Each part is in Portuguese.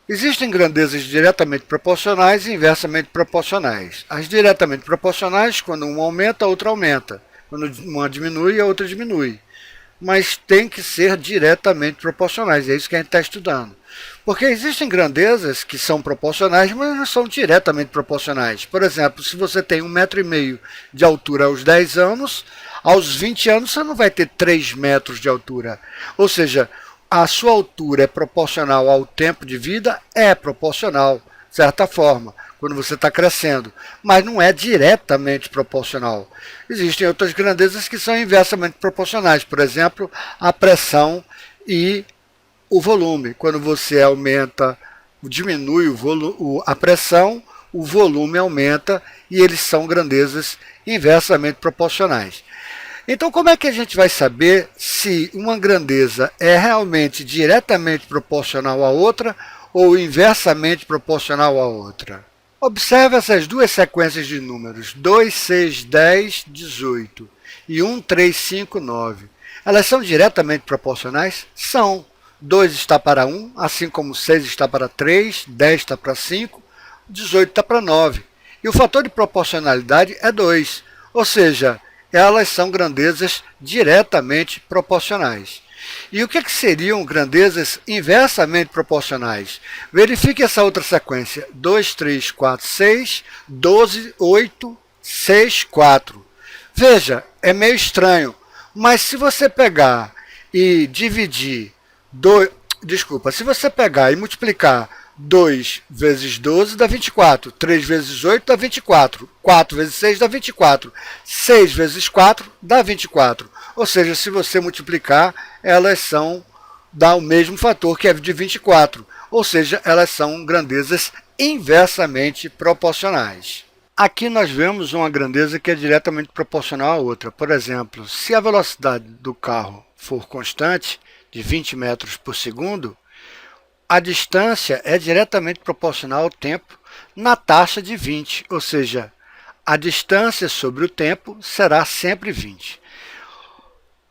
Existem grandezas diretamente proporcionais e inversamente proporcionais. As diretamente proporcionais, quando uma aumenta, a outra aumenta. Quando uma diminui, a outra diminui. Mas tem que ser diretamente proporcionais, é isso que a gente está estudando. Porque existem grandezas que são proporcionais, mas não são diretamente proporcionais. Por exemplo, se você tem 1,5 m de altura aos 10 anos, aos 20 anos você não vai ter 3 metros de altura. Ou seja, a sua altura é proporcional ao tempo de vida? É proporcional, de certa forma, quando você está crescendo, mas não é diretamente proporcional. Existem outras grandezas que são inversamente proporcionais, por exemplo, a pressão e o volume. Quando você aumenta, diminui a pressão, o volume aumenta e eles são grandezas inversamente proporcionais. Então, como é que a gente vai saber se uma grandeza é realmente diretamente proporcional à outra ou inversamente proporcional à outra? Observe essas duas sequências de números, 2, 6, 10, 18 e 1, 3, 5, 9. Elas são diretamente proporcionais? São. 2 está para 1, assim como 6 está para 3, 10 está para 5, 18 está para 9. E o fator de proporcionalidade é 2, ou seja, elas são grandezas diretamente proporcionais. E o que seriam grandezas inversamente proporcionais? Verifique essa outra sequência: 2, 3, 4, 6, 12, 8, 6, 4. Veja, é meio estranho, mas se você pegar e dividir, se você pegar e multiplicar 2 vezes 12 dá 24, 3 vezes 8 dá 24, 4 vezes 6 dá 24, 6 vezes 4 dá 24. Ou seja, se você multiplicar, elas dá o mesmo fator, que é de 24. Ou seja, elas são grandezas inversamente proporcionais. Aqui nós vemos uma grandeza que é diretamente proporcional à outra. Por exemplo, se a velocidade do carro for constante, de 20 metros por segundo, a distância é diretamente proporcional ao tempo na taxa de 20, ou seja, a distância sobre o tempo será sempre 20.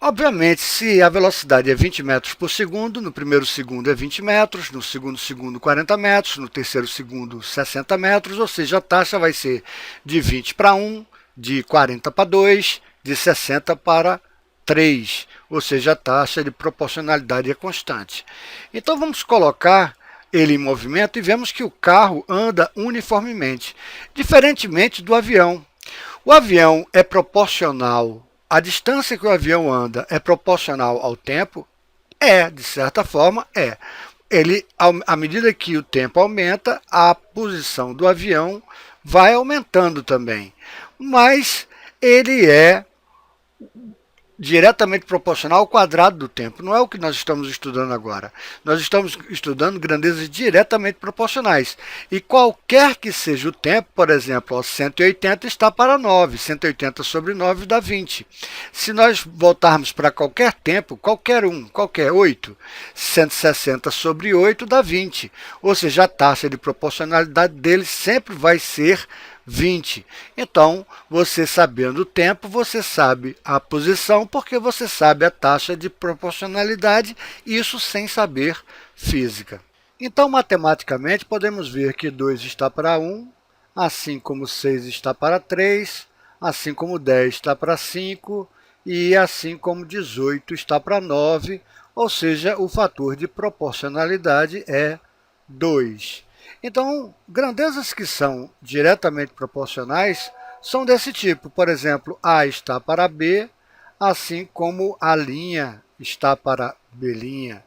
Obviamente, se a velocidade é 20 metros por segundo, no primeiro segundo é 20 metros, no segundo segundo 40 metros, no terceiro segundo 60 metros, ou seja, a taxa vai ser de 20 para 1, de 40 para 2, de 60 para 3, ou seja, a taxa de proporcionalidade é constante. Então vamos colocar ele em movimento e vemos que o carro anda uniformemente, diferentemente do avião. O avião é proporcional, a distância que o avião anda é proporcional ao tempo? É, de certa forma, é. Ele, à medida que o tempo aumenta, a posição do avião vai aumentando também. Mas ele é diretamente proporcional ao quadrado do tempo. Não é o que nós estamos estudando agora. Nós estamos estudando grandezas diretamente proporcionais. E qualquer que seja o tempo, por exemplo, 180 está para 9. 180 sobre 9 dá 20. Se nós voltarmos para qualquer tempo, qualquer 8, 160 sobre 8 dá 20. Ou seja, a taxa de proporcionalidade dele sempre vai ser 20. Então, você sabendo o tempo, você sabe a posição, porque você sabe a taxa de proporcionalidade, isso sem saber física. Então, matematicamente, podemos ver que 2 está para 1, assim como 6 está para 3, assim como 10 está para 5 e assim como 18 está para 9, ou seja, o fator de proporcionalidade é 2. Então, grandezas que são diretamente proporcionais são desse tipo. Por exemplo, A está para B, assim como a linha está para B'.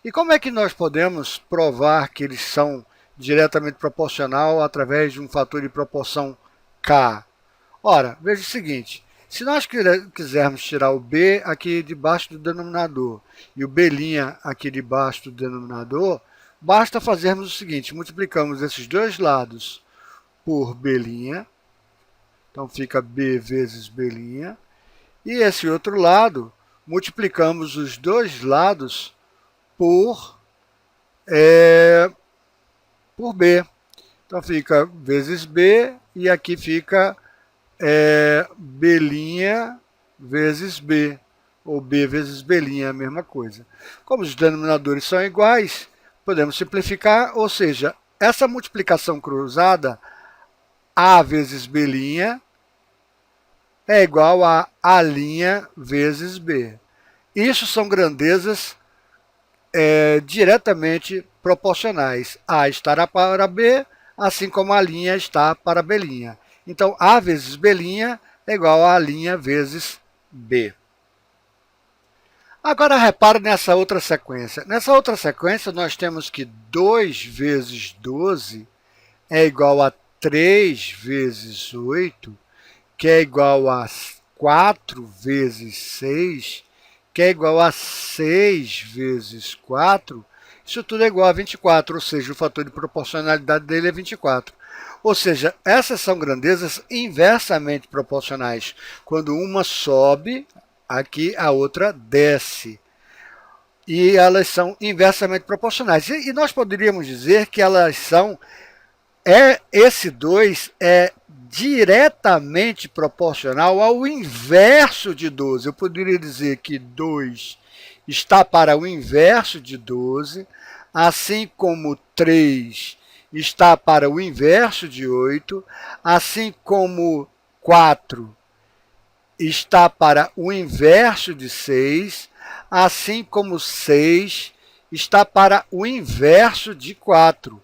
E como é que nós podemos provar que eles são diretamente proporcional através de um fator de proporção K? Ora, veja o seguinte, se nós quisermos tirar o B aqui debaixo do denominador e o B' aqui debaixo do denominador, basta fazermos o seguinte, multiplicamos esses dois lados por B', então fica B vezes B', e esse outro lado, multiplicamos os dois lados por, por B. Então fica vezes B, e aqui fica B' vezes B, ou B vezes B', é a mesma coisa. Como os denominadores são iguais, podemos simplificar, ou seja, essa multiplicação cruzada, A vezes B' é igual a A' vezes B. Isso são grandezas diretamente proporcionais. A estará para B, assim como a linha está para B'. Então, A vezes B' é igual a A' vezes B. Agora, repare nessa outra sequência. Nessa outra sequência, nós temos que 2 vezes 12 é igual a 3 vezes 8, que é igual a 4 vezes 6, que é igual a 6 vezes 4. Isso tudo é igual a 24, ou seja, o fator de proporcionalidade dele é 24. Ou seja, essas são grandezas inversamente proporcionais. Quando uma sobe, aqui a outra desce. E elas são inversamente proporcionais. E nós poderíamos dizer que elas são... esse 2 é diretamente proporcional ao inverso de 12. Eu poderia dizer que 2 está para o inverso de 12, assim como 3 está para o inverso de 8, assim como 4 está para o inverso de 6, assim como 6 está para o inverso de 4.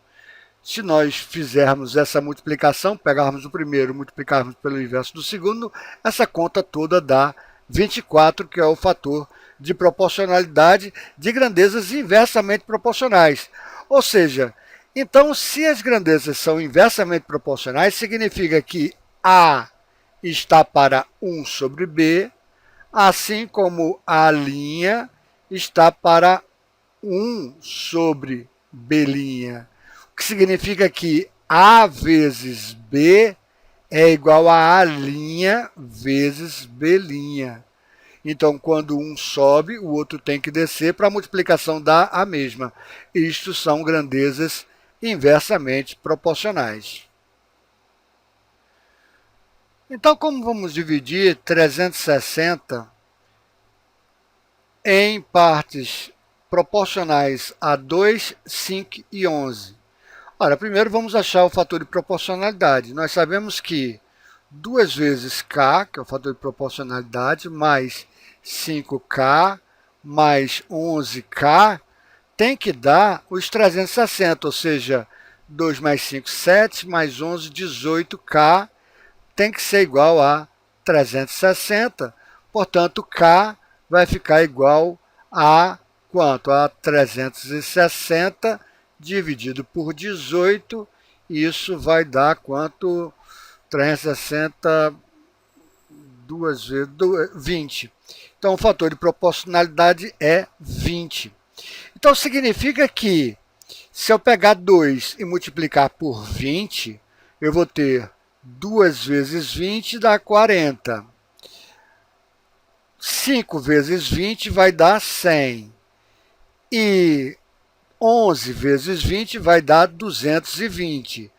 Se nós fizermos essa multiplicação, pegarmos o primeiro e multiplicarmos pelo inverso do segundo, essa conta toda dá 24, que é o fator de proporcionalidade de grandezas inversamente proporcionais. Ou seja, então, se as grandezas são inversamente proporcionais, significa que A está para 1 sobre B, assim como A' está para 1 sobre B'. O que significa que A vezes B é igual a A' vezes B'. Então, quando um sobe, o outro tem que descer para a multiplicação dar a mesma. Isto são grandezas inversamente proporcionais. Então, como vamos dividir 360 em partes proporcionais a 2, 5 e 11? Ora, primeiro vamos achar o fator de proporcionalidade. Nós sabemos que 2 vezes k, que é o fator de proporcionalidade, mais 5k, mais 11k, tem que dar os 360, ou seja, 2 mais 5, 7, mais 11, 18k, tem que ser igual a 360. Portanto, k vai ficar igual a quanto? A 360 dividido por 18, isso vai dar quanto? 360, 2 vezes 20. Então, o fator de proporcionalidade é 20. Então, significa que, se eu pegar 2 e multiplicar por 20, eu vou ter 2 vezes 20 dá 40. 5 vezes 20 vai dar 100. E 11 vezes 20 vai dar 220.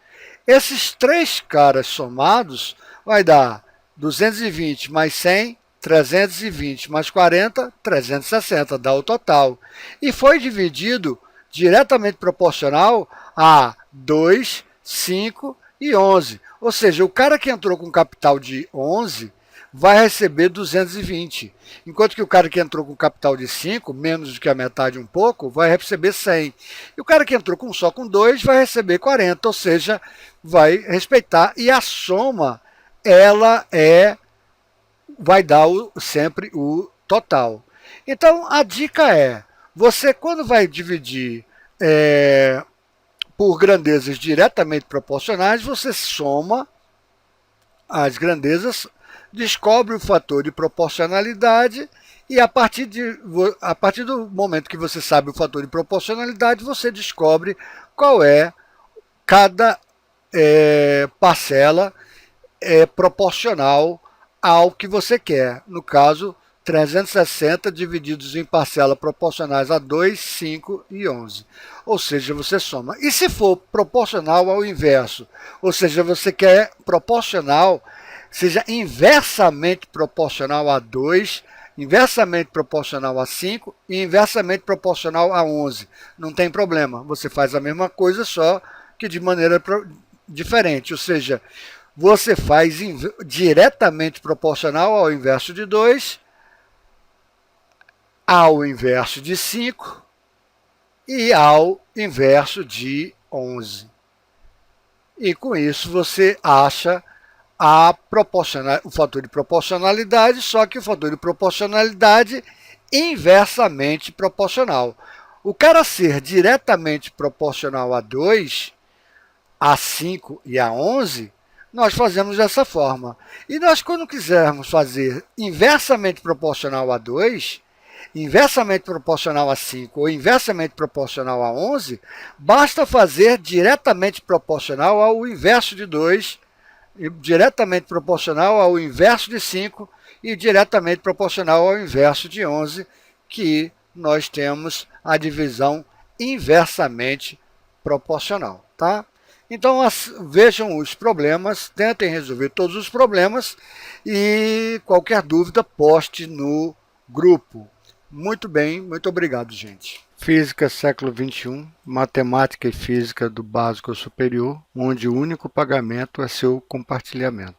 Esses três caras somados vai dar 220 mais 100, 320 mais 40, 360, dá o total. E foi dividido diretamente proporcional a 2, 5 e 11. Ou seja, o cara que entrou com capital de 11 vai receber 220, enquanto que o cara que entrou com capital de 5, menos do que a metade um pouco, vai receber 100. E o cara que entrou só com 2 vai receber 40, ou seja, vai respeitar, e a soma ela vai dar sempre o total. Então, a dica é, você quando vai dividir por grandezas diretamente proporcionais, você soma as grandezas, descobre o fator de proporcionalidade e a partir do momento que você sabe o fator de proporcionalidade, você descobre qual é cada parcela proporcional ao que você quer. No caso, 360 divididos em parcelas proporcionais a 2, 5 e 11. Ou seja, você soma. E se for proporcional ao inverso? Ou seja, você quer proporcional, seja inversamente proporcional a 2, inversamente proporcional a 5 e inversamente proporcional a 11. Não tem problema, você faz a mesma coisa, só que de maneira diferente, ou seja, você faz diretamente proporcional ao inverso de 2, ao inverso de 5 e ao inverso de 11. E com isso você acha o fator de proporcionalidade, só que o fator de proporcionalidade inversamente proporcional. O cara ser diretamente proporcional a 2, a 5 e a 11, nós fazemos dessa forma. E nós, quando quisermos fazer inversamente proporcional a 2, inversamente proporcional a 5 ou inversamente proporcional a 11, basta fazer diretamente proporcional ao inverso de 2, diretamente proporcional ao inverso de 5 e diretamente proporcional ao inverso de 11, que nós temos a divisão inversamente proporcional, tá? Então, vejam os problemas, tentem resolver todos os problemas e qualquer dúvida poste no grupo. Muito bem, muito obrigado, gente. Física século XXI, matemática e física do básico ao superior, onde o único pagamento é seu compartilhamento.